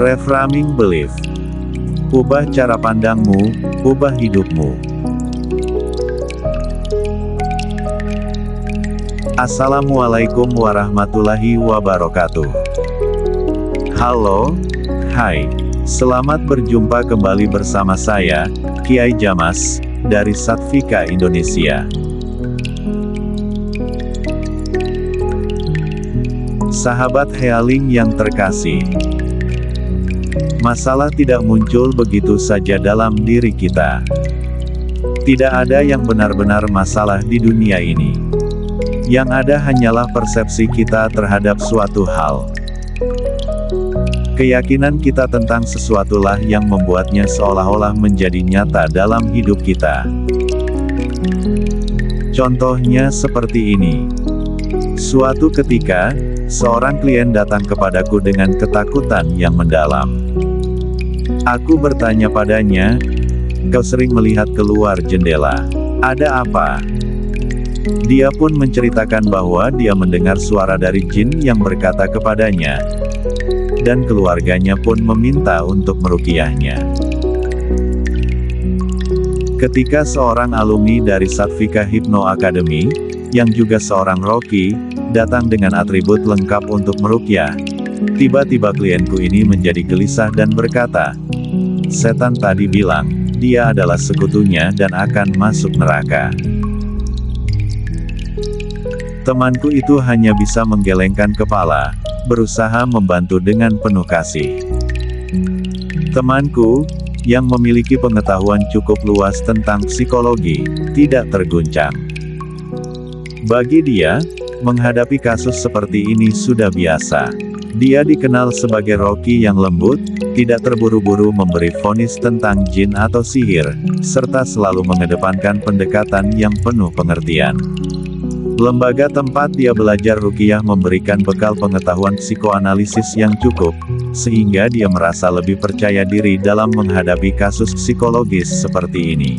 Reframing belief. Ubah cara pandangmu, ubah hidupmu. Assalamualaikum warahmatullahi wabarakatuh. Halo, hai. Selamat berjumpa kembali bersama saya, Kiai Jamas, dari Satvika Indonesia. Sahabat Healing yang terkasih, masalah tidak muncul begitu saja dalam diri kita. Tidak ada yang benar-benar masalah di dunia ini. Yang ada hanyalah persepsi kita terhadap suatu hal. Keyakinan kita tentang sesuatulah yang membuatnya seolah-olah menjadi nyata dalam hidup kita. Contohnya seperti ini. Suatu ketika, seorang klien datang kepadaku dengan ketakutan yang mendalam. Aku bertanya padanya, "Kau sering melihat keluar jendela. Ada apa?" Dia pun menceritakan bahwa dia mendengar suara dari jin yang berkata kepadanya, dan keluarganya pun meminta untuk meruqyahnya. Ketika seorang alumni dari Satvika Hypno Academy, yang juga seorang roki, datang dengan atribut lengkap untuk meruqyah, tiba-tiba klienku ini menjadi gelisah dan berkata, "Setan tadi bilang, dia adalah sekutunya dan akan masuk neraka." Temanku itu hanya bisa menggelengkan kepala, berusaha membantu dengan penuh kasih. Temanku, yang memiliki pengetahuan cukup luas tentang psikologi, tidak terguncang. Bagi dia, menghadapi kasus seperti ini sudah biasa. Dia dikenal sebagai roki yang lembut, tidak terburu-buru memberi vonis tentang jin atau sihir, serta selalu mengedepankan pendekatan yang penuh pengertian. Lembaga tempat dia belajar ruqyah memberikan bekal pengetahuan psikoanalisis yang cukup, sehingga dia merasa lebih percaya diri dalam menghadapi kasus psikologis seperti ini.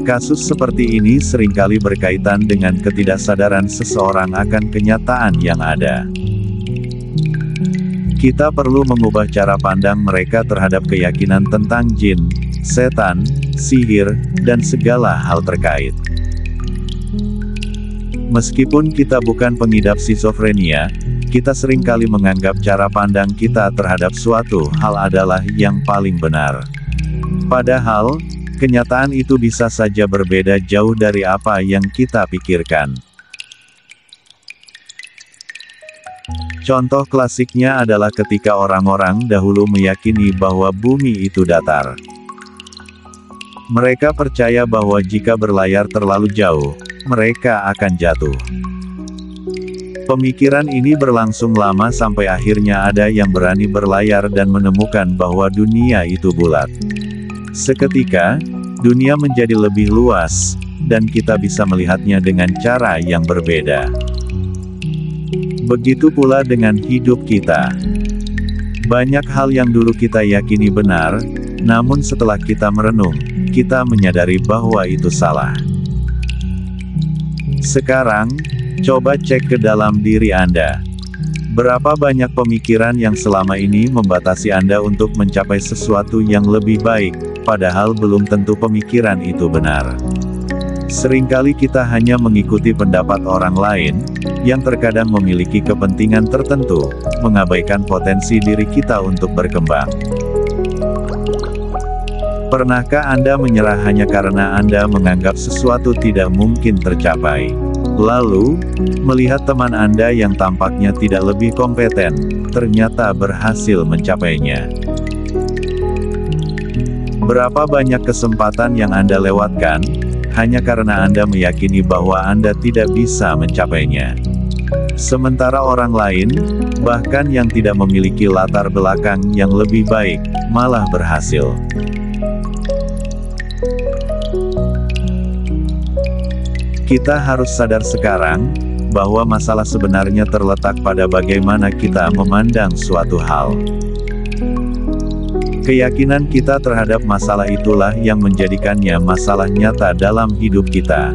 Kasus seperti ini seringkali berkaitan dengan ketidaksadaran seseorang akan kenyataan yang ada. Kita perlu mengubah cara pandang mereka terhadap keyakinan tentang jin, setan, sihir, dan segala hal terkait. Meskipun kita bukan pengidap skizofrenia, kita seringkali menganggap cara pandang kita terhadap suatu hal adalah yang paling benar. Padahal, kenyataan itu bisa saja berbeda jauh dari apa yang kita pikirkan. Contoh klasiknya adalah ketika orang-orang dahulu meyakini bahwa bumi itu datar. Mereka percaya bahwa jika berlayar terlalu jauh, mereka akan jatuh. Pemikiran ini berlangsung lama sampai akhirnya ada yang berani berlayar dan menemukan bahwa dunia itu bulat. Seketika, dunia menjadi lebih luas, dan kita bisa melihatnya dengan cara yang berbeda. Begitu pula dengan hidup kita. Banyak hal yang dulu kita yakini benar, namun setelah kita merenung, kita menyadari bahwa itu salah. Sekarang, coba cek ke dalam diri Anda. Berapa banyak pemikiran yang selama ini membatasi Anda untuk mencapai sesuatu yang lebih baik, padahal belum tentu pemikiran itu benar. Seringkali kita hanya mengikuti pendapat orang lain, yang terkadang memiliki kepentingan tertentu, mengabaikan potensi diri kita untuk berkembang. Pernahkah Anda menyerah hanya karena Anda menganggap sesuatu tidak mungkin tercapai? Lalu, melihat teman Anda yang tampaknya tidak lebih kompeten, ternyata berhasil mencapainya. Berapa banyak kesempatan yang Anda lewatkan, hanya karena Anda meyakini bahwa Anda tidak bisa mencapainya. Sementara orang lain, bahkan yang tidak memiliki latar belakang yang lebih baik, malah berhasil. Kita harus sadar sekarang, bahwa masalah sebenarnya terletak pada bagaimana kita memandang suatu hal. Keyakinan kita terhadap masalah itulah yang menjadikannya masalah nyata dalam hidup kita.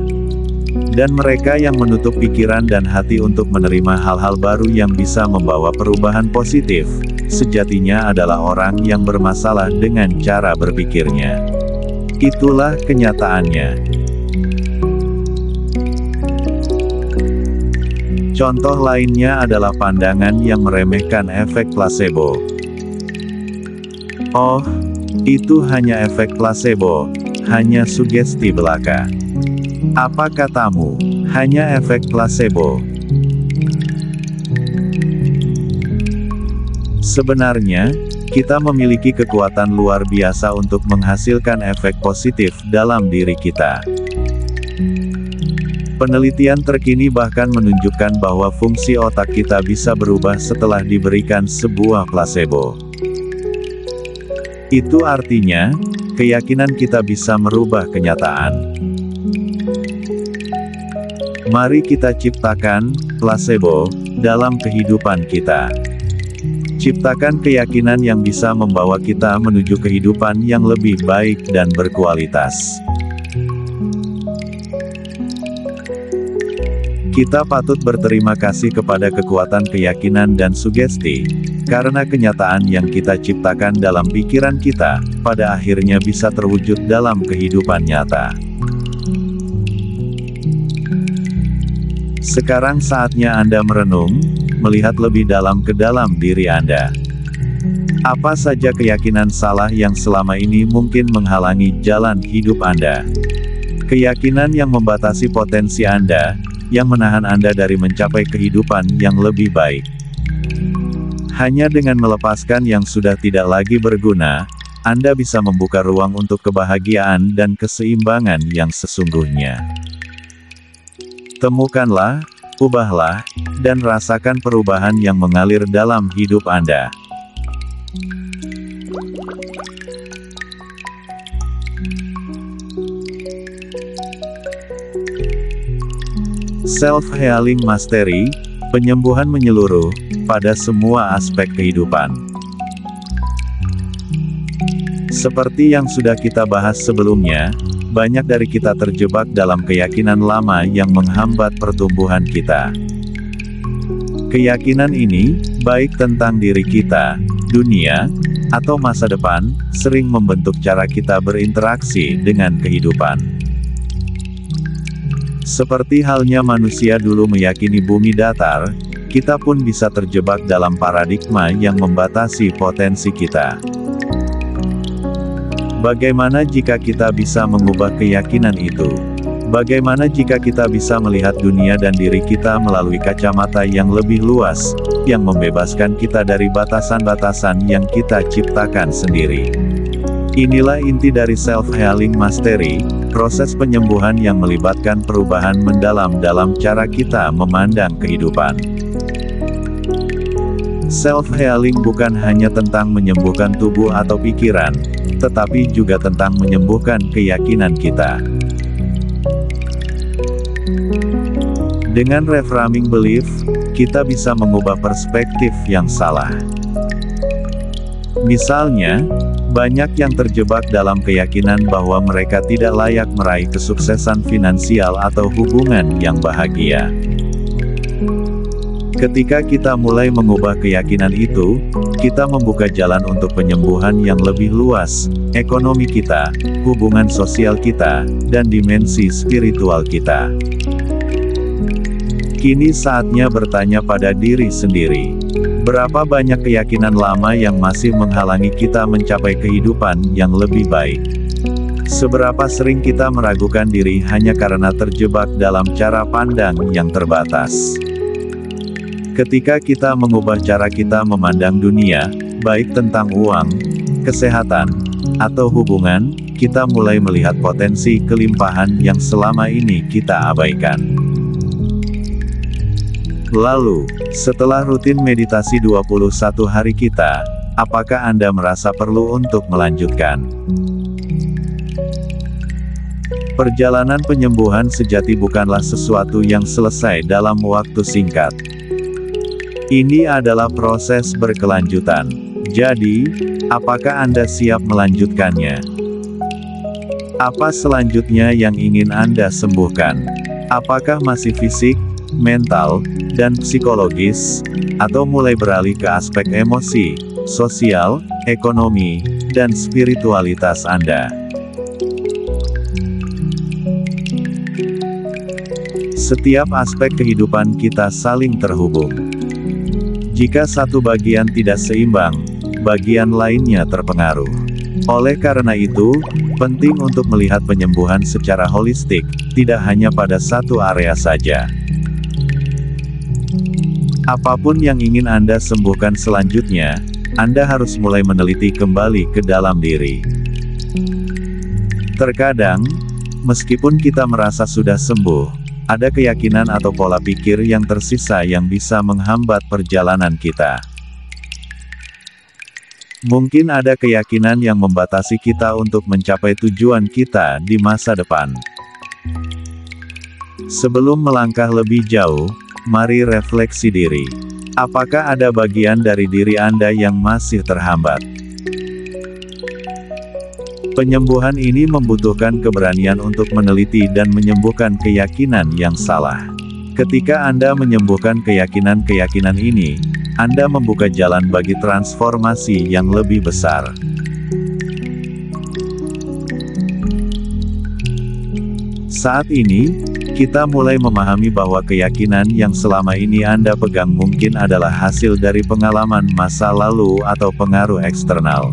Dan mereka yang menutup pikiran dan hati untuk menerima hal-hal baru yang bisa membawa perubahan positif, sejatinya adalah orang yang bermasalah dengan cara berpikirnya. Itulah kenyataannya. Contoh lainnya adalah pandangan yang meremehkan efek placebo. Oh, itu hanya efek placebo, hanya sugesti belaka. Apa katamu? Hanya efek placebo. Sebenarnya, kita memiliki kekuatan luar biasa untuk menghasilkan efek positif dalam diri kita. Penelitian terkini bahkan menunjukkan bahwa fungsi otak kita bisa berubah setelah diberikan sebuah placebo. Itu artinya, keyakinan kita bisa merubah kenyataan. Mari kita ciptakan placebo dalam kehidupan kita. Ciptakan keyakinan yang bisa membawa kita menuju kehidupan yang lebih baik dan berkualitas. Kita patut berterima kasih kepada kekuatan keyakinan dan sugesti, karena kenyataan yang kita ciptakan dalam pikiran kita, pada akhirnya bisa terwujud dalam kehidupan nyata. Sekarang saatnya Anda merenung, melihat lebih dalam ke dalam diri Anda. Apa saja keyakinan salah yang selama ini mungkin menghalangi jalan hidup Anda? Keyakinan yang membatasi potensi Anda, yang menahan Anda dari mencapai kehidupan yang lebih baik. Hanya dengan melepaskan yang sudah tidak lagi berguna, Anda bisa membuka ruang untuk kebahagiaan dan keseimbangan yang sesungguhnya. Temukanlah, ubahlah, dan rasakan perubahan yang mengalir dalam hidup Anda. Self-Healing Mastery, penyembuhan menyeluruh, pada semua aspek kehidupan. Seperti yang sudah kita bahas sebelumnya, banyak dari kita terjebak dalam keyakinan lama yang menghambat pertumbuhan kita. Keyakinan ini, baik tentang diri kita, dunia, atau masa depan, sering membentuk cara kita berinteraksi dengan kehidupan. Seperti halnya manusia dulu meyakini bumi datar, kita pun bisa terjebak dalam paradigma yang membatasi potensi kita. Bagaimana jika kita bisa mengubah keyakinan itu? Bagaimana jika kita bisa melihat dunia dan diri kita melalui kacamata yang lebih luas, yang membebaskan kita dari batasan-batasan yang kita ciptakan sendiri? Inilah inti dari Self-Healing Mastery, proses penyembuhan yang melibatkan perubahan mendalam dalam cara kita memandang kehidupan. Self-healing bukan hanya tentang menyembuhkan tubuh atau pikiran, tetapi juga tentang menyembuhkan keyakinan kita. Dengan reframing belief, kita bisa mengubah perspektif yang salah. Misalnya, banyak yang terjebak dalam keyakinan bahwa mereka tidak layak meraih kesuksesan finansial atau hubungan yang bahagia. Ketika kita mulai mengubah keyakinan itu, kita membuka jalan untuk penyembuhan yang lebih luas, ekonomi kita, hubungan sosial kita, dan dimensi spiritual kita. Kini saatnya bertanya pada diri sendiri. Berapa banyak keyakinan lama yang masih menghalangi kita mencapai kehidupan yang lebih baik? Seberapa sering kita meragukan diri hanya karena terjebak dalam cara pandang yang terbatas? Ketika kita mengubah cara kita memandang dunia, baik tentang uang, kesehatan, atau hubungan, kita mulai melihat potensi kelimpahan yang selama ini kita abaikan. Lalu, setelah rutin meditasi 21 hari kita, apakah Anda merasa perlu untuk melanjutkan? Perjalanan penyembuhan sejati bukanlah sesuatu yang selesai dalam waktu singkat. Ini adalah proses berkelanjutan. Jadi, apakah Anda siap melanjutkannya? Apa selanjutnya yang ingin Anda sembuhkan? Apakah masih fisik, mental, dan psikologis, atau mulai beralih ke aspek emosi, sosial, ekonomi, dan spiritualitas Anda? Setiap aspek kehidupan kita saling terhubung. Jika satu bagian tidak seimbang, bagian lainnya terpengaruh. Oleh karena itu, penting untuk melihat penyembuhan secara holistik, tidak hanya pada satu area saja. Apapun yang ingin Anda sembuhkan selanjutnya, Anda harus mulai meneliti kembali ke dalam diri. Terkadang, meskipun kita merasa sudah sembuh, ada keyakinan atau pola pikir yang tersisa yang bisa menghambat perjalanan kita. Mungkin ada keyakinan yang membatasi kita untuk mencapai tujuan kita di masa depan. Sebelum melangkah lebih jauh, mari refleksi diri. Apakah ada bagian dari diri Anda yang masih terhambat? Penyembuhan ini membutuhkan keberanian untuk meneliti dan menyembuhkan keyakinan yang salah. Ketika Anda menyembuhkan keyakinan-keyakinan ini, Anda membuka jalan bagi transformasi yang lebih besar. Saat ini, kita mulai memahami bahwa keyakinan yang selama ini Anda pegang mungkin adalah hasil dari pengalaman masa lalu atau pengaruh eksternal.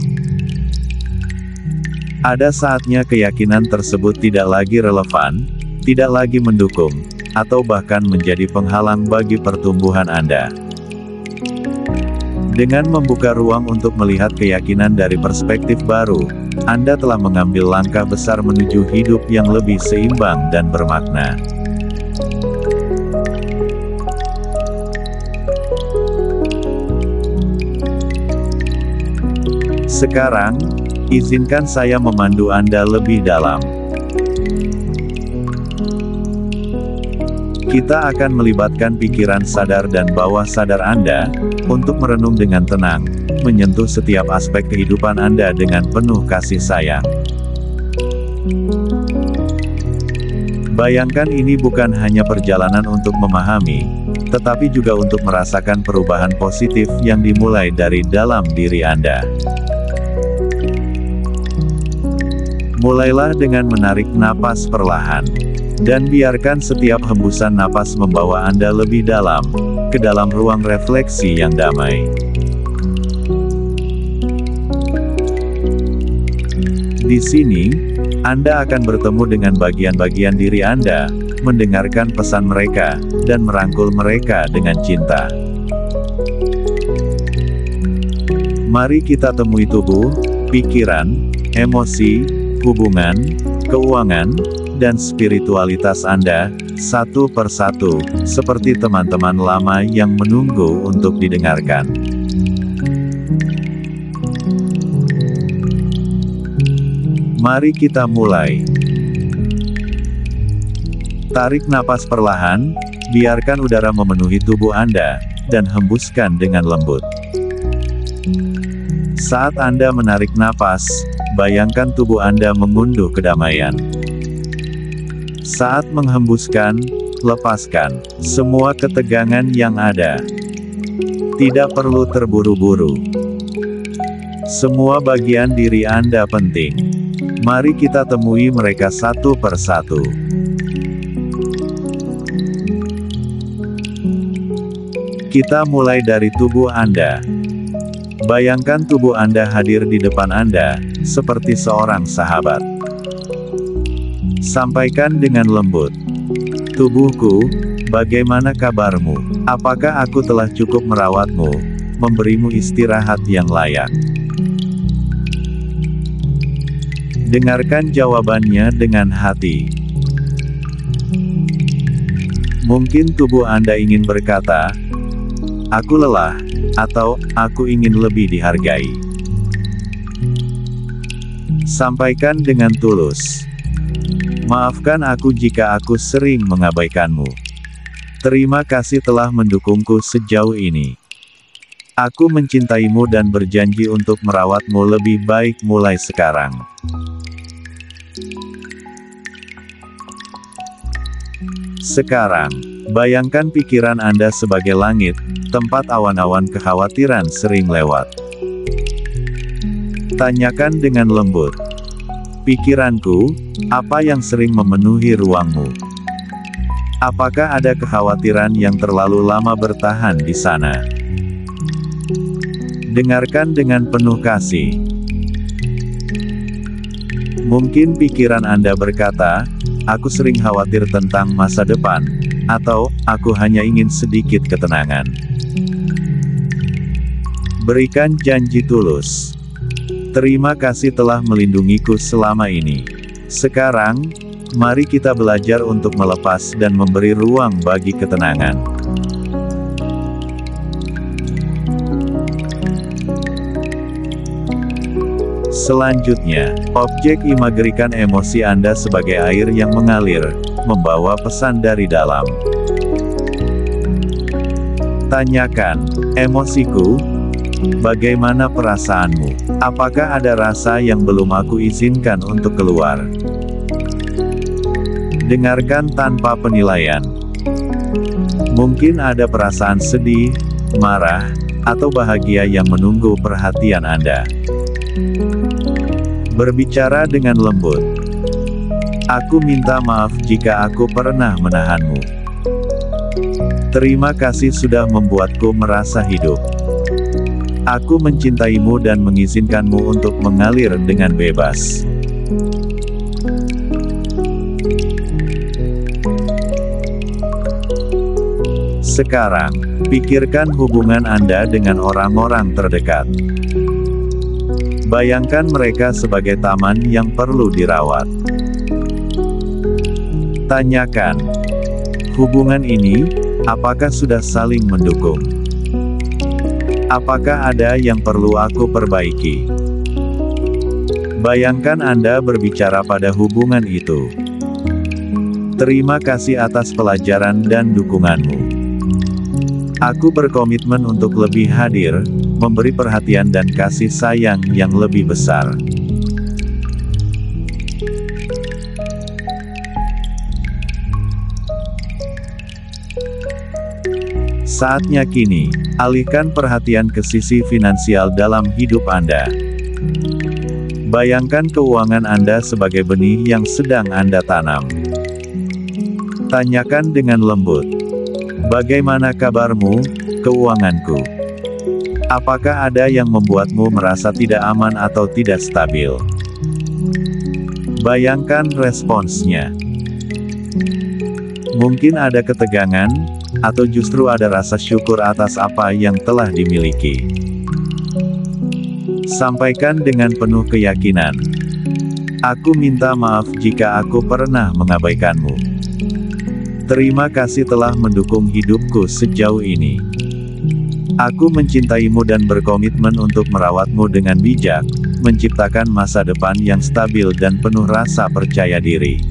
Ada saatnya keyakinan tersebut tidak lagi relevan, tidak lagi mendukung, atau bahkan menjadi penghalang bagi pertumbuhan Anda. Dengan membuka ruang untuk melihat keyakinan dari perspektif baru, Anda telah mengambil langkah besar menuju hidup yang lebih seimbang dan bermakna. Sekarang, izinkan saya memandu Anda lebih dalam. Kita akan melibatkan pikiran sadar dan bawah sadar Anda, untuk merenung dengan tenang, menyentuh setiap aspek kehidupan Anda dengan penuh kasih sayang. Bayangkan ini bukan hanya perjalanan untuk memahami, tetapi juga untuk merasakan perubahan positif yang dimulai dari dalam diri Anda. Mulailah dengan menarik napas perlahan. Dan biarkan setiap hembusan napas membawa Anda lebih dalam, ke dalam ruang refleksi yang damai. Di sini, Anda akan bertemu dengan bagian-bagian diri Anda, mendengarkan pesan mereka, dan merangkul mereka dengan cinta. Mari kita temui tubuh, pikiran, emosi, hubungan, keuangan, dan spiritualitas Anda, satu persatu, seperti teman-teman lama yang menunggu untuk didengarkan. Mari kita mulai. Tarik napas perlahan, biarkan udara memenuhi tubuh Anda, dan hembuskan dengan lembut. Saat Anda menarik napas, bayangkan tubuh Anda mengunduh kedamaian. Saat menghembuskan, lepaskan semua ketegangan yang ada. Tidak perlu terburu-buru. Semua bagian diri Anda penting. Mari kita temui mereka satu persatu. Kita mulai dari tubuh Anda. Bayangkan tubuh Anda hadir di depan Anda, seperti seorang sahabat. Sampaikan dengan lembut. Tubuhku, bagaimana kabarmu? Apakah aku telah cukup merawatmu, memberimu istirahat yang layak? Dengarkan jawabannya dengan hati. Mungkin tubuh Anda ingin berkata, "Aku lelah," atau "Aku ingin lebih dihargai." Sampaikan dengan tulus. Maafkan aku jika aku sering mengabaikanmu. Terima kasih telah mendukungku sejauh ini. Aku mencintaimu dan berjanji untuk merawatmu lebih baik mulai sekarang. Sekarang, bayangkan pikiran Anda sebagai langit, tempat awan-awan kekhawatiran sering lewat. Tanyakan dengan lembut. Pikiranku, apa yang sering memenuhi ruangmu? Apakah ada kekhawatiran yang terlalu lama bertahan di sana? Dengarkan dengan penuh kasih. Mungkin pikiran Anda berkata, aku sering khawatir tentang masa depan, atau, aku hanya ingin sedikit ketenangan. Berikan janji tulus. Terima kasih telah melindungiku selama ini. Sekarang, mari kita belajar untuk melepas dan memberi ruang bagi ketenangan. Selanjutnya, objek imagerikan emosi Anda sebagai air yang mengalir, membawa pesan dari dalam. Tanyakan, emosiku, bagaimana perasaanmu? Apakah ada rasa yang belum aku izinkan untuk keluar? Dengarkan tanpa penilaian. Mungkin ada perasaan sedih, marah, atau bahagia yang menunggu perhatian Anda. Berbicara dengan lembut. Aku minta maaf jika aku pernah menahanmu. Terima kasih sudah membuatku merasa hidup. Aku mencintaimu dan mengizinkanmu untuk mengalir dengan bebas. Sekarang, pikirkan hubungan Anda dengan orang-orang terdekat. Bayangkan mereka sebagai taman yang perlu dirawat. Tanyakan, hubungan ini, apakah sudah saling mendukung? Apakah ada yang perlu aku perbaiki? Bayangkan Anda berbicara pada hubungan itu. Terima kasih atas pelajaran dan dukunganmu. Aku berkomitmen untuk lebih hadir, memberi perhatian dan kasih sayang yang lebih besar. Saatnya kini, alihkan perhatian ke sisi finansial dalam hidup Anda. Bayangkan keuangan Anda sebagai benih yang sedang Anda tanam. Tanyakan dengan lembut. Bagaimana kabarmu, keuanganku? Apakah ada yang membuatmu merasa tidak aman atau tidak stabil? Bayangkan responsnya. Mungkin ada ketegangan, atau justru ada rasa syukur atas apa yang telah dimiliki. Sampaikan dengan penuh keyakinan. Aku minta maaf jika aku pernah mengabaikanmu. Terima kasih telah mendukung hidupku sejauh ini. Aku mencintaimu dan berkomitmen untuk merawatmu dengan bijak, menciptakan masa depan yang stabil dan penuh rasa percaya diri.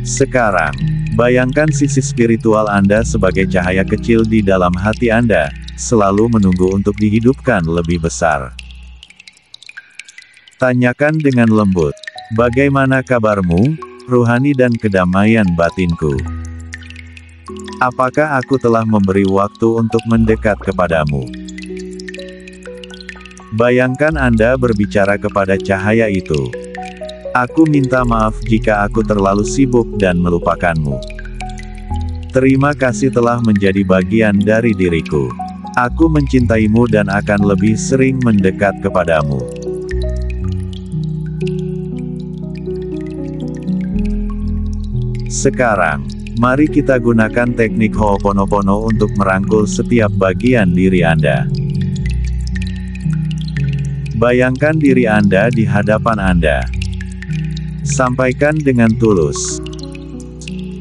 Sekarang, bayangkan sisi spiritual Anda sebagai cahaya kecil di dalam hati Anda, selalu menunggu untuk dihidupkan lebih besar. Tanyakan dengan lembut. Bagaimana kabarmu, ruhani dan kedamaian batinku? Apakah aku telah memberi waktu untuk mendekat kepadamu? Bayangkan Anda berbicara kepada cahaya itu. Aku minta maaf jika aku terlalu sibuk dan melupakanmu. Terima kasih telah menjadi bagian dari diriku. Aku mencintaimu dan akan lebih sering mendekat kepadamu. Sekarang, mari kita gunakan teknik Ho'oponopono untuk merangkul setiap bagian diri Anda. Bayangkan diri Anda di hadapan Anda. Sampaikan dengan tulus.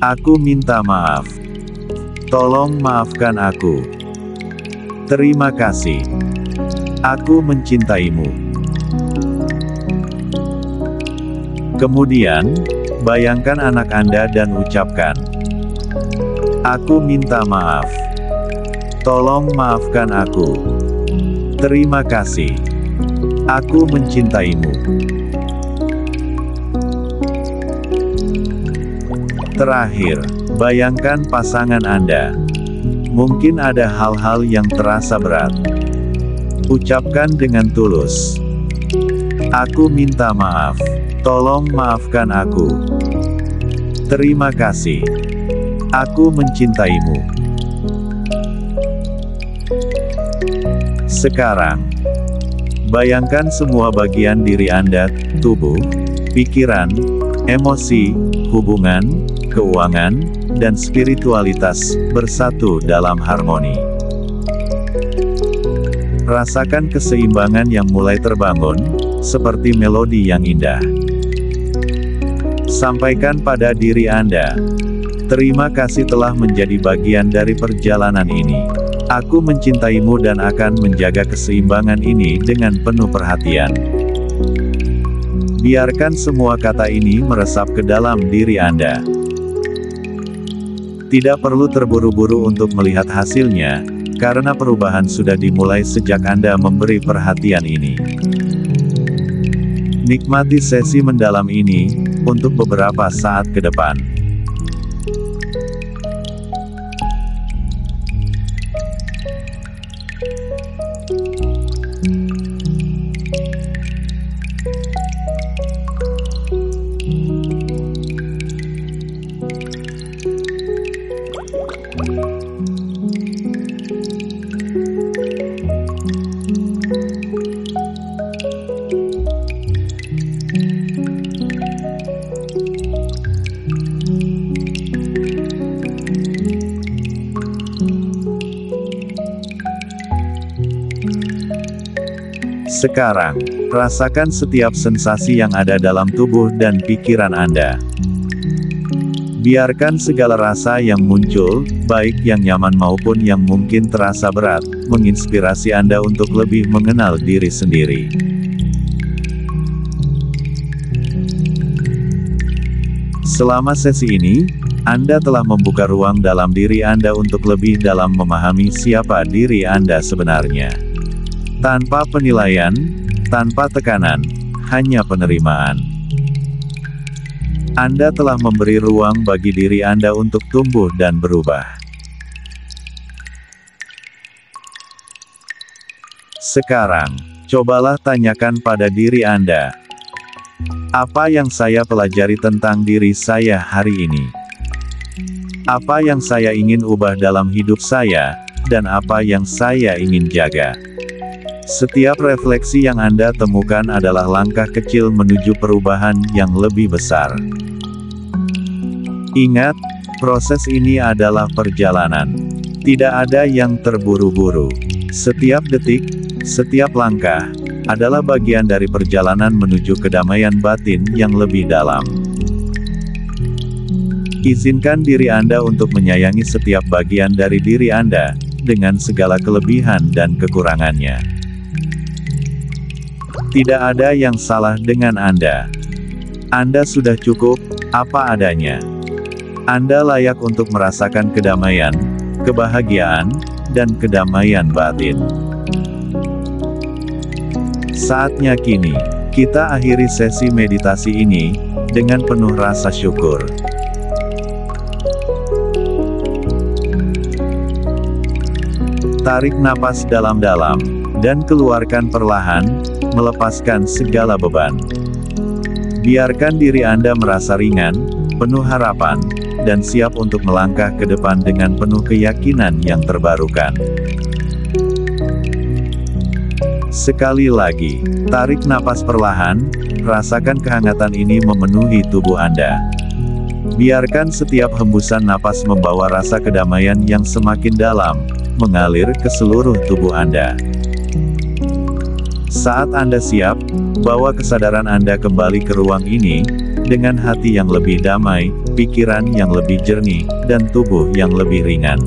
Aku minta maaf. Tolong maafkan aku. Terima kasih. Aku mencintaimu. Kemudian, bayangkan anak Anda dan ucapkan, aku minta maaf. Tolong maafkan aku. Terima kasih. Aku mencintaimu. Terakhir, bayangkan pasangan Anda. Mungkin ada hal-hal yang terasa berat. Ucapkan dengan tulus. Aku minta maaf. Tolong maafkan aku. Terima kasih. Aku mencintaimu. Sekarang, bayangkan semua bagian diri Anda, tubuh, pikiran, emosi, hubungan, keuangan, dan spiritualitas, bersatu dalam harmoni. Rasakan keseimbangan yang mulai terbangun, seperti melodi yang indah. Sampaikan pada diri Anda, terima kasih telah menjadi bagian dari perjalanan ini. Aku mencintaimu dan akan menjaga keseimbangan ini dengan penuh perhatian. Biarkan semua kata ini meresap ke dalam diri Anda. Tidak perlu terburu-buru untuk melihat hasilnya, karena perubahan sudah dimulai sejak Anda memberi perhatian ini. Nikmati sesi mendalam ini, untuk beberapa saat ke depan. Sekarang, rasakan setiap sensasi yang ada dalam tubuh dan pikiran Anda. Biarkan segala rasa yang muncul, baik yang nyaman maupun yang mungkin terasa berat, menginspirasi Anda untuk lebih mengenal diri sendiri. Selama sesi ini, Anda telah membuka ruang dalam diri Anda untuk lebih dalam memahami siapa diri Anda sebenarnya. Tanpa penilaian, tanpa tekanan, hanya penerimaan. Anda telah memberi ruang bagi diri Anda untuk tumbuh dan berubah. Sekarang, cobalah tanyakan pada diri Anda, apa yang saya pelajari tentang diri saya hari ini? Apa yang saya ingin ubah dalam hidup saya, dan apa yang saya ingin jaga? Setiap refleksi yang Anda temukan adalah langkah kecil menuju perubahan yang lebih besar. Ingat, proses ini adalah perjalanan. Tidak ada yang terburu-buru. Setiap detik, setiap langkah, adalah bagian dari perjalanan menuju kedamaian batin yang lebih dalam. Izinkan diri Anda untuk menyayangi setiap bagian dari diri Anda, dengan segala kelebihan dan kekurangannya. Tidak ada yang salah dengan Anda. Anda sudah cukup, apa adanya. Anda layak untuk merasakan kedamaian, kebahagiaan, dan kedamaian batin. Saatnya kini, kita akhiri sesi meditasi ini, dengan penuh rasa syukur. Tarik napas dalam-dalam, dan keluarkan perlahan, melepaskan segala beban. Biarkan diri Anda merasa ringan, penuh harapan, dan siap untuk melangkah ke depan dengan penuh keyakinan yang terbarukan. Sekali lagi, tarik napas perlahan, rasakan kehangatan ini memenuhi tubuh Anda. Biarkan setiap hembusan napas membawa rasa kedamaian yang semakin dalam, mengalir ke seluruh tubuh Anda. Saat Anda siap, bawa kesadaran Anda kembali ke ruang ini, dengan hati yang lebih damai, pikiran yang lebih jernih, dan tubuh yang lebih ringan.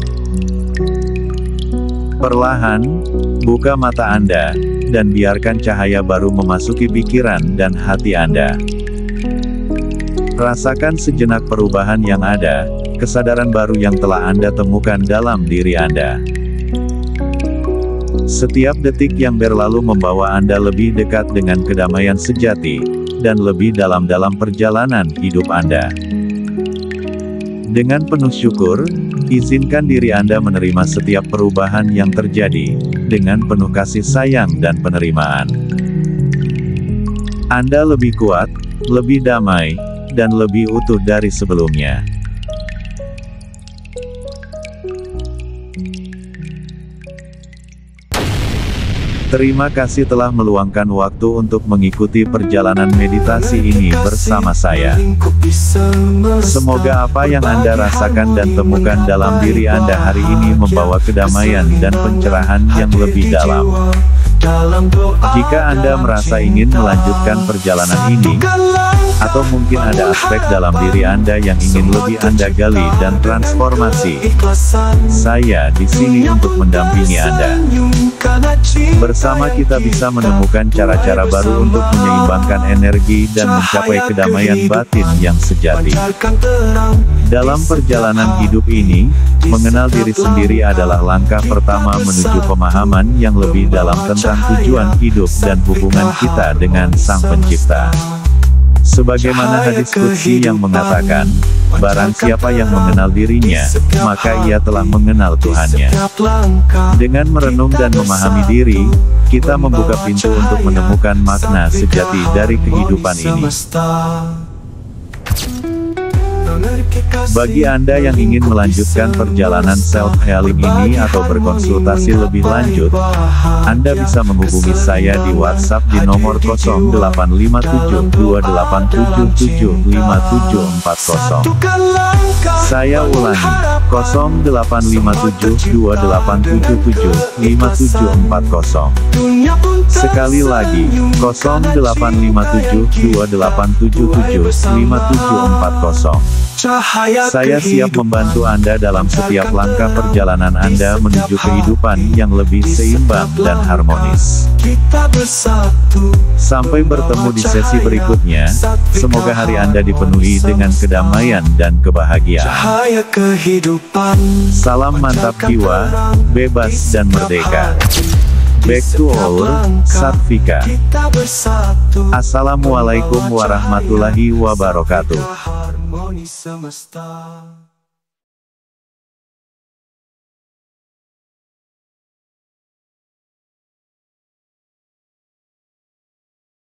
Perlahan, buka mata Anda, dan biarkan cahaya baru memasuki pikiran dan hati Anda. Rasakan sejenak perubahan yang ada, kesadaran baru yang telah Anda temukan dalam diri Anda. Setiap detik yang berlalu membawa Anda lebih dekat dengan kedamaian sejati, dan lebih dalam dalam perjalanan hidup Anda. Dengan penuh syukur, izinkan diri Anda menerima setiap perubahan yang terjadi, dengan penuh kasih sayang dan penerimaan. Anda lebih kuat, lebih damai, dan lebih utuh dari sebelumnya. Terima kasih telah meluangkan waktu untuk mengikuti perjalanan meditasi ini bersama saya. Semoga apa yang Anda rasakan dan temukan dalam diri Anda hari ini membawa kedamaian dan pencerahan yang lebih dalam. Jika Anda merasa ingin melanjutkan perjalanan ini, atau mungkin ada aspek dalam diri Anda yang ingin lebih Anda gali dan transformasi, saya di sini untuk mendampingi Anda. Bersama kita bisa menemukan cara-cara baru untuk menyeimbangkan energi dan mencapai kedamaian batin yang sejati. Dalam perjalanan hidup ini, mengenal diri sendiri adalah langkah pertama menuju pemahaman yang lebih dalam tentang tujuan hidup dan hubungan kita dengan Sang Pencipta. Sebagaimana hadis qudsi yang mengatakan, barang siapa yang mengenal dirinya, maka ia telah mengenal Tuhannya. Dengan merenung dan memahami diri, kita membuka pintu untuk menemukan makna sejati dari kehidupan ini. Bagi Anda yang ingin melanjutkan perjalanan self-healing ini atau berkonsultasi lebih lanjut, Anda bisa menghubungi saya di WhatsApp di nomor 085728775740. Saya ulangi, 085728775740. Sekali lagi, 085728775740. Saya siap membantu Anda dalam setiap langkah perjalanan Anda menuju kehidupan yang lebih seimbang dan harmonis. Sampai bertemu di sesi berikutnya, semoga hari Anda dipenuhi dengan kedamaian dan kebahagiaan. Salam mantap jiwa, bebas dan merdeka. Back to our Satvika. Assalamualaikum warahmatullahi wabarakatuh. Harmoni semesta.